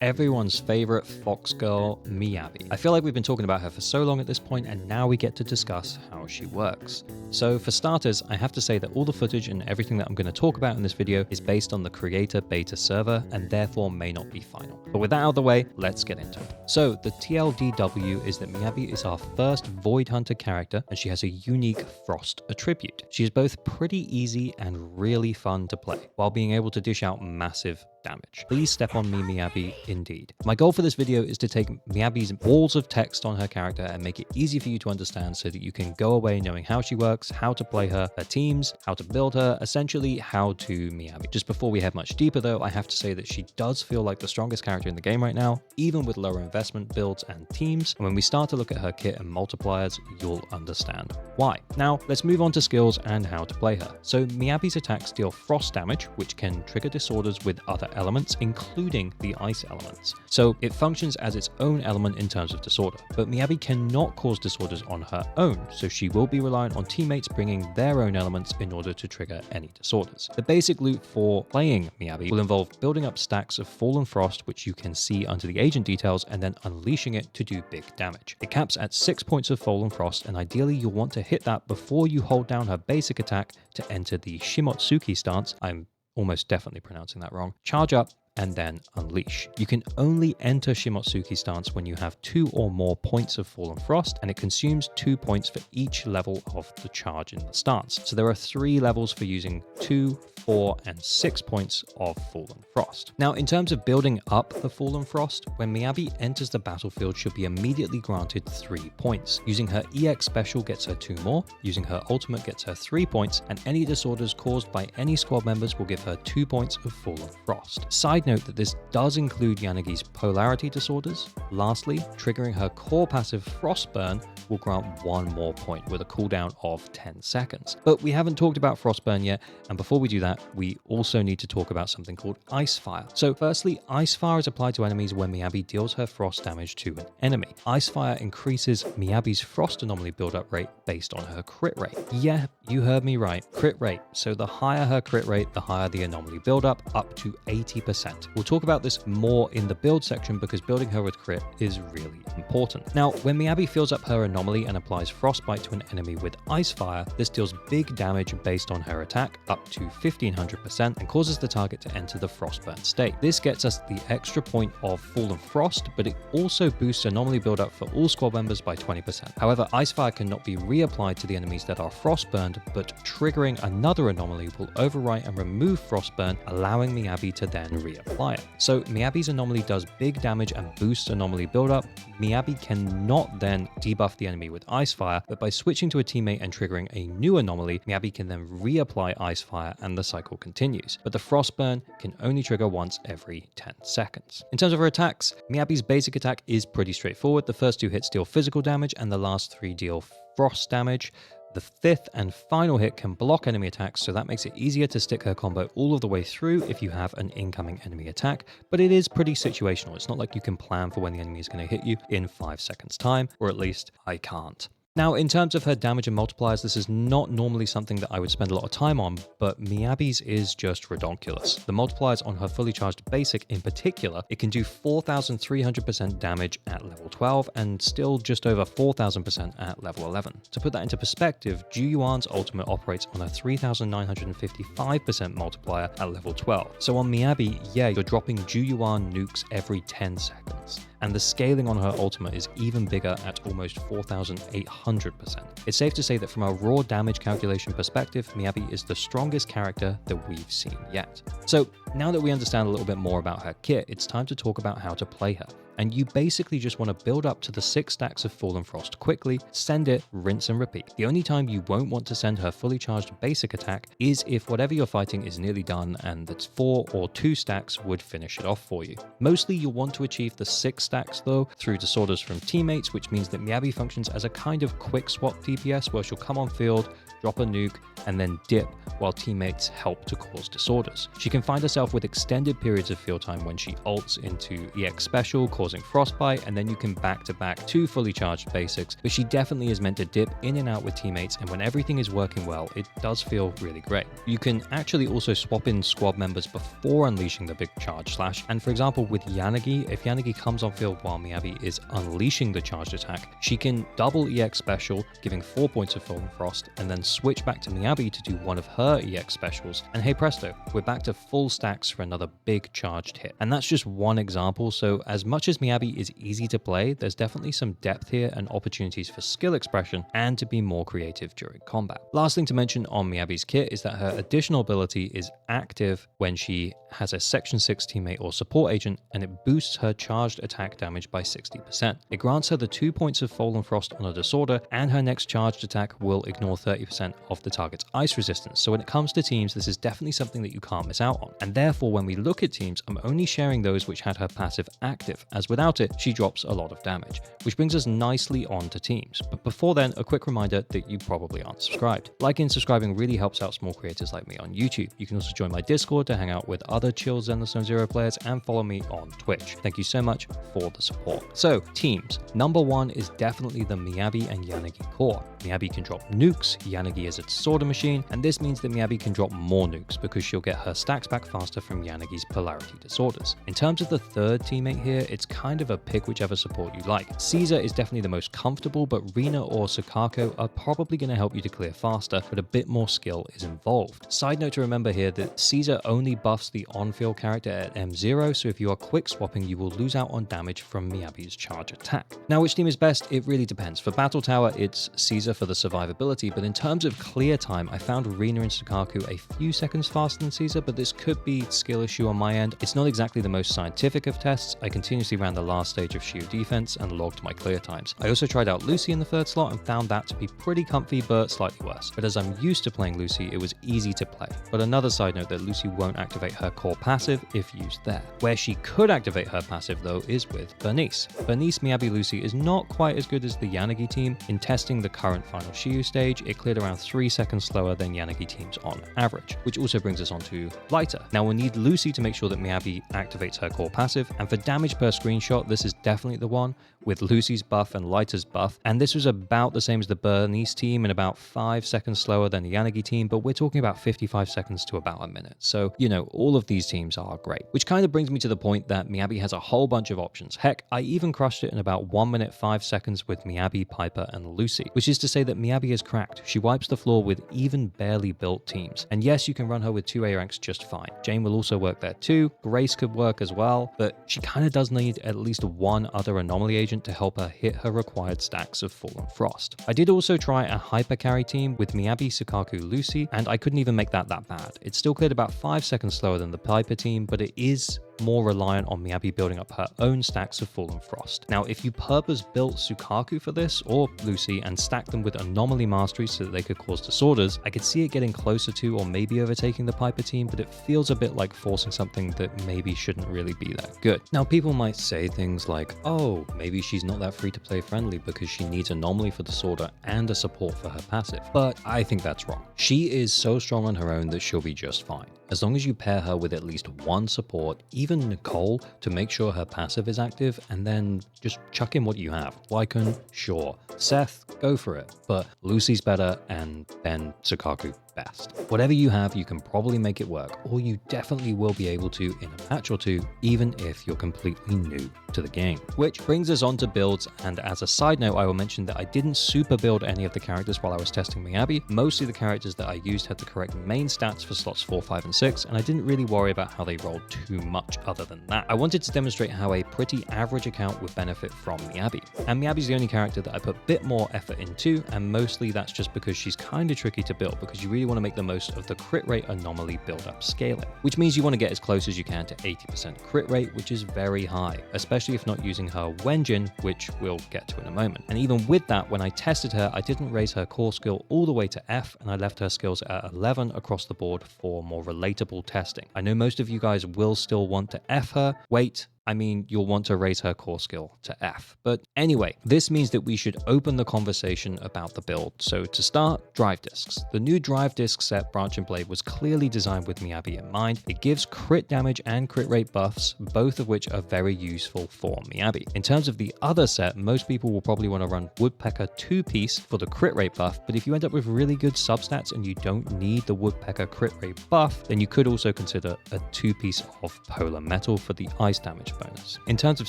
Everyone's favorite fox girl, Miyabi. I feel like we've been talking about her for so long at this point, and now we get to discuss how she works. So for starters, I have to say that all the footage and everything that I'm going to talk about in this video is based on the creator beta server and therefore may not be final. But with that out of the way, let's get into it. So the TLDW is that Miyabi is our first Void Hunter character, and she has a unique Frost attribute. She is both pretty easy and really fun to play, while being able to dish out massive damage. Please step on me, Miyabi, indeed. My goal for this video is to take Miyabi's walls of text on her character and make it easy for you to understand so that you can go away knowing how she works, how to play her teams, how to build her, essentially how to Miyabi. Just before we head much deeper though, I have to say that she does feel like the strongest character in the game right now, even with lower investment builds and teams. And when we start to look at her kit and multipliers, you'll understand why. Now, let's move on to skills and how to play her. So Miyabi's attacks deal frost damage, which can trigger disorders with other elements, including the ice elements. So it functions as its own element in terms of disorder, but Miyabi cannot cause disorders on her own, so she will be reliant on teammates bringing their own elements in order to trigger any disorders. The basic loot for playing Miyabi will involve building up stacks of fallen frost, which you can see under the agent details, and then unleashing it to do big damage. It caps at 6 points of fallen frost, and ideally you'll want to hit that before you hold down her basic attack to enter the Shimotsuki stance. I'm almost definitely pronouncing that wrong. Charge up and then unleash. You can only enter Shimotsuki stance when you have 2 or more points of fallen frost, and it consumes 2 points for each level of the charge in the stance. So there are 3 levels for using 2, 4, and 6 points of fallen frost. Now, in terms of building up the fallen frost, when Miyabi enters the battlefield, she'll be immediately granted 3 points. Using her EX special gets her 2 more, using her ultimate gets her 3 points, and any disorders caused by any squad members will give her 2 points of fallen frost. Side note that this does include Yanagi's polarity disorders. Lastly, triggering her core passive Frostburn will grant 1 more point with a cooldown of 10 seconds. But we haven't talked about Frostburn yet, and before we do that, we also need to talk about something called Icefire. So firstly, Icefire is applied to enemies when Miyabi deals her frost damage to an enemy. Icefire increases Miyabi's frost anomaly build-up rate based on her crit rate. Yeah, you heard me right, crit rate. So the higher her crit rate, the higher the anomaly build-up, up to 80%. We'll talk about this more in the build section because building her with crit is really important. Now, when Miyabi fills up her anomaly and applies frostbite to an enemy with Icefire, this deals big damage based on her attack, up to 1500%, and causes the target to enter the frostburn state. This gets us the extra point of fallen frost, but it also boosts anomaly buildup for all squad members by 20%. However, Icefire cannot be reapplied to the enemies that are frostburned, but triggering another anomaly will overwrite and remove frostburn, allowing Miyabi to then reapply it. So Miyabi's anomaly does big damage and boosts anomaly buildup. Miyabi cannot then debuff the enemy with Icefire, but by switching to a teammate and triggering a new anomaly, Miyabi can then reapply Icefire and the cycle continues. But the Frostburn can only trigger once every 10 seconds. In terms of her attacks, Miyabi's basic attack is pretty straightforward. The first 2 hits deal physical damage and the last 3 deal frost damage. The 5th and final hit can block enemy attacks, so that makes it easier to stick her combo all of the way through if you have an incoming enemy attack, but it is pretty situational. It's not like you can plan for when the enemy is going to hit you in 5 seconds time, or at least I can't. Now, in terms of her damage and multipliers, this is not normally something that I would spend a lot of time on, but Miyabi's is just redonkulous. The multipliers on her fully charged basic in particular, it can do 4,300% damage at level 12 and still just over 4,000% at level 11. To put that into perspective, Ju Yuan's ultimate operates on a 3,955% multiplier at level 12. So on Miyabi, yeah, you're dropping Ju Yuan nukes every 10 seconds. And the scaling on her ultimate is even bigger at almost 4,800%. It's safe to say that from a raw damage calculation perspective, Miyabi is the strongest character that we've seen yet. So now that we understand a little bit more about her kit, it's time to talk about how to play her. And you basically just want to build up to the 6 stacks of Fallen Frost quickly, send it, rinse and repeat. The only time you won't want to send her fully charged basic attack is if whatever you're fighting is nearly done and that 4 or 2 stacks would finish it off for you. Mostly you'll want to achieve the 6 stacks though through disorders from teammates, which means that Miyabi functions as a kind of quick swap DPS where she'll come on field, drop a nuke, and then dip while teammates help to cause disorders. She can find herself with extended periods of field time when she ults into EX Special, causing frostbite, and then you can back-to-back 2 fully charged basics, but she definitely is meant to dip in and out with teammates, and when everything is working well, it does feel really great. You can actually also swap in squad members before unleashing the big charge slash, and for example with Yanagi, if Yanagi comes on field while Miyabi is unleashing the charged attack, she can double EX Special, giving 4 points of Fallen Frost, and then switch back to Miyabi to do one of her EX Specials, and hey presto, we're back to full stacks for another big charged hit. And that's just one example, so as much as Miyabi is easy to play, there's definitely some depth here and opportunities for skill expression and to be more creative during combat. Last thing to mention on Miyabi's kit is that her additional ability is active when she has a Section 6 teammate or support agent, and it boosts her charged attack damage by 60%. It grants her the 2 points of Fallen Frost on a disorder, and her next charged attack will ignore 30% of the target's ice resistance. So when it comes to teams, this is definitely something that you can't miss out on. And therefore, when we look at teams, I'm only sharing those which had her passive active, as without it, she drops a lot of damage, which brings us nicely on to teams. But before then, a quick reminder that you probably aren't subscribed. Liking and subscribing really helps out small creators like me on YouTube. You can also join my Discord to hang out with other chill Zenless Zone Zero players and follow me on Twitch. Thank you so much for the support. So, teams. Number 1 is definitely the Miyabi and Yanagi core. Miyabi can drop nukes, Yanagi is a disorder machine, and this means that Miyabi can drop more nukes because she'll get her stacks back faster from Yanagi's polarity disorders. In terms of the third teammate here, it's kind of a pick whichever support you like. Caesar is definitely the most comfortable, but Rina or Sakako are probably going to help you to clear faster, but a bit more skill is involved. Side note to remember here that Caesar only buffs the on-field character at M0, so if you are quick swapping, you will lose out on damage from Miyabi's charge attack. Now, which team is best? It really depends. For Battle Tower, it's Caesar for the survivability, but in terms of clear time, I found Rina and Sakako a few seconds faster than Caesar, but this could be skill issue on my end. It's not exactly the most scientific of tests. I continuously ran the last stage of shield defense and logged my clear times. I also tried out Lucy in the third slot and found that to be pretty comfy, but slightly worse. But as I'm used to playing Lucy, it was easy to play. But another side note that Lucy won't activate her core passive if used there. Where she could activate her passive though is with Bernice. Bernice Miyabi Lucy is not quite as good as the Yanagi team. In testing the current final Shiyu stage, it cleared around 3 seconds slower than Yanagi teams on average, which also brings us on to Lighter. Now we'll need Lucy to make sure that Miyabi activates her core passive, and for damage per screenshot, this is definitely the one, with Lucy's buff and Lighter's buff, and this was about the same as the Bernice team and about 5 seconds slower than the Yanagi team, but we're talking about 55 seconds to about a minute. So, you know, all of these teams are great, which kind of brings me to the point that Miyabi has a whole bunch of options. Heck, I even crushed it in about 1 minute 5 seconds with Miyabi, Piper, and Lucy, which is to say that Miyabi is cracked. She wipes the floor with even barely built teams. And yes, you can run her with 2A ranks just fine. Jane will also work there too. Grace could work as well, but she kind of does need at least one other anomaly agent to help her hit her required stacks of Fallen Frost. I did also try a hyper carry team with Miyabi, Sakako, Lucy, and I couldn't even make that bad. It still cleared about 5 seconds slower than the Piper team, but it is more reliant on Miyabi building up her own stacks of Fallen Frost. Now, if you purpose-built Sukaku for this, or Lucy, and stacked them with Anomaly Mastery so that they could cause disorders, I could see it getting closer to or maybe overtaking the Piper team, but it feels a bit like forcing something that maybe shouldn't really be that good. Now, people might say things like, oh, maybe she's not that free-to-play friendly because she needs Anomaly for disorder and a support for her passive, but I think that's wrong. She is so strong on her own that she'll be just fine. As long as you pair her with at least one support, even Nicole, to make sure her passive is active, and then just chuck in what you have. Lycan, sure. Seth, go for it. But Lucy's better, and then Sukaku best. Whatever you have, you can probably make it work, or you definitely will be able to in a patch or two, even if you're completely new to the game. Which brings us on to builds, and as a side note, I will mention that I didn't super build any of the characters while I was testing Miyabi. Mostly the characters that I used had the correct main stats for slots 4, 5, and 6, and I didn't really worry about how they rolled too much other than that. I wanted to demonstrate how a pretty average account would benefit from Miyabi. And Miyabi's the only character that I put a bit more effort into, and mostly that's just because she's kind of tricky to build, because you really want to make the most of the crit rate anomaly build-up scaling, which means you want to get as close as you can to 80% crit rate, which is very high, especially if not using her Wenjin, which we'll get to in a moment. And even with that, when I tested her, I didn't raise her core skill all the way to F, and I left her skills at 11 across the board for more relatable testing. I know most of you guys will still want to F her. Wait, I mean, you'll want to raise her core skill to F. But anyway, this means that we should open the conversation about the build. So to start, drive discs. The new drive disc set Branching Blade was clearly designed with Miyabi in mind. It gives crit damage and crit rate buffs, both of which are very useful for Miyabi. In terms of the other set, most people will probably want to run Woodpecker 2-piece for the crit rate buff, but if you end up with really good substats and you don't need the Woodpecker crit rate buff, then you could also consider a 2-piece of Polar Metal for the ice damage bonus. In terms of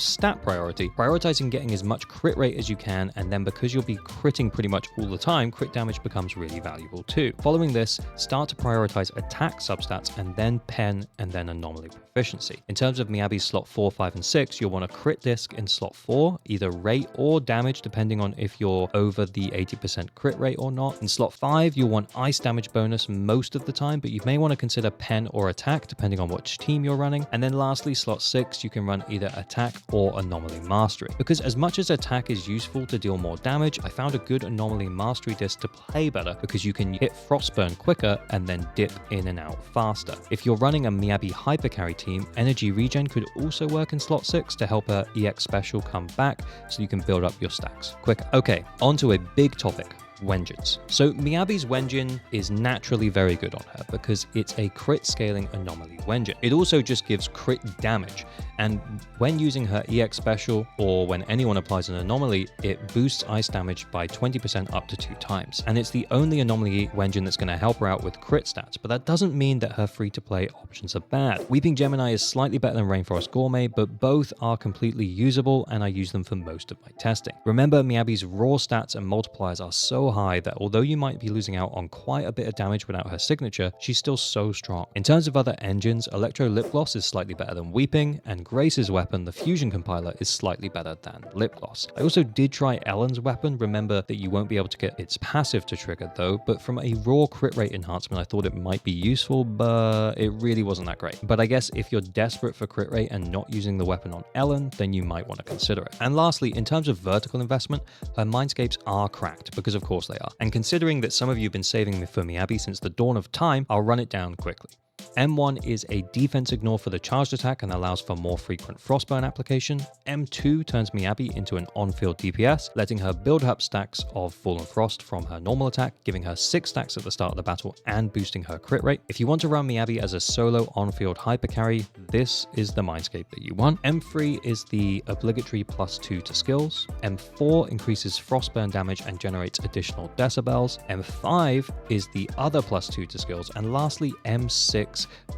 stat priority, prioritizing getting as much crit rate as you can, and then because you'll be critting pretty much all the time, crit damage becomes really valuable too. Following this, start to prioritize attack substats and then pen and then anomaly proficiency. In terms of Miyabi's slot 4, 5, and 6, you'll want a crit disc in slot 4, either rate or damage depending on if you're over the 80% crit rate or not. In slot 5, you'll want ice damage bonus most of the time, but you may want to consider pen or attack depending on which team you're running. And then lastly, slot 6, you can run either attack or anomaly mastery. Because as much as attack is useful to deal more damage, I found a good anomaly mastery disc to play better because you can hit Frostburn quicker and then dip in and out faster. If you're running a Miyabi hyper carry team, energy regen could also work in slot 6 to help her EX special come back so you can build up your stacks quicker. Okay, on to a big topic. Wenjins. So Miyabi's Wenjin is naturally very good on her because it's a crit scaling anomaly Wenjin. It also just gives crit damage, and when using her EX special or when anyone applies an anomaly, it boosts ice damage by 20% up to 2 times. And it's the only anomaly Wenjin that's going to help her out with crit stats, but that doesn't mean that her free-to-play options are bad. Weeping Gemini is slightly better than Rainforest Gourmet, but both are completely usable and I use them for most of my testing. Remember, Miyabi's raw stats and multipliers are so high that although you might be losing out on quite a bit of damage without her signature, she's still so strong. In terms of other engines, Electro Lip Gloss is slightly better than Weeping, and Grace's weapon, the Fusion Compiler, is slightly better than Lip Gloss. I also did try Ellen's weapon. Remember that you won't be able to get its passive to trigger though, but from a raw crit rate enhancement I thought it might be useful, but it really wasn't that great. But I guess if you're desperate for crit rate and not using the weapon on Ellen, then you might want to consider it. And lastly, in terms of vertical investment, her Mindscapes are cracked, because of course they are. And considering that some of you have been saving me for Miyabi since the dawn of time, I'll run it down quickly. M1 is a defense ignore for the charged attack and allows for more frequent Frostburn application. M2 turns Miyabi into an on-field DPS, letting her build up stacks of Fallen Frost from her normal attack, giving her 6 stacks at the start of the battle and boosting her crit rate. If you want to run Miyabi as a solo on-field hyper carry, this is the Mindscape that you want. M3 is the obligatory +2 to skills. M4 increases Frostburn damage and generates additional decibels. M5 is the other +2 to skills. And lastly, M6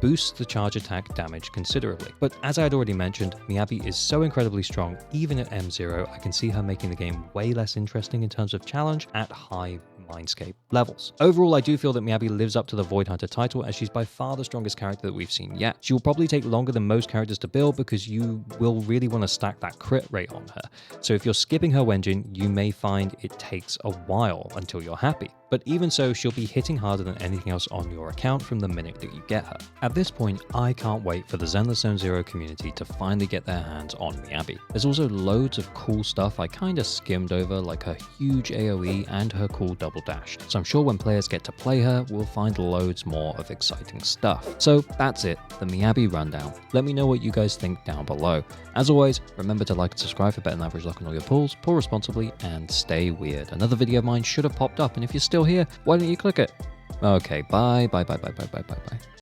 boosts the charge attack damage considerably. But as I had already mentioned, Miyabi is so incredibly strong, even at M0, I can see her making the game way less interesting in terms of challenge at high Mindscape levels. Overall, I do feel that Miyabi lives up to the Void Hunter title, as she's by far the strongest character that we've seen yet. She will probably take longer than most characters to build because you will really want to stack that crit rate on her. So if you're skipping her Wenjin, you may find it takes a while until you're happy. But even so, she'll be hitting harder than anything else on your account from the minute that you get her. At this point, I can't wait for the Zenless Zone Zero community to finally get their hands on Miyabi. There's also loads of cool stuff I kinda skimmed over, like her huge AoE and her cool double dash. So I'm sure when players get to play her, we'll find loads more of exciting stuff. So that's it, the Miyabi rundown. Let me know what you guys think down below. As always, remember to like and subscribe for better than average luck on all your pulls, pull responsibly, and stay weird. Another video of mine should have popped up, and if you're still here, why don't you click it? Okay, bye.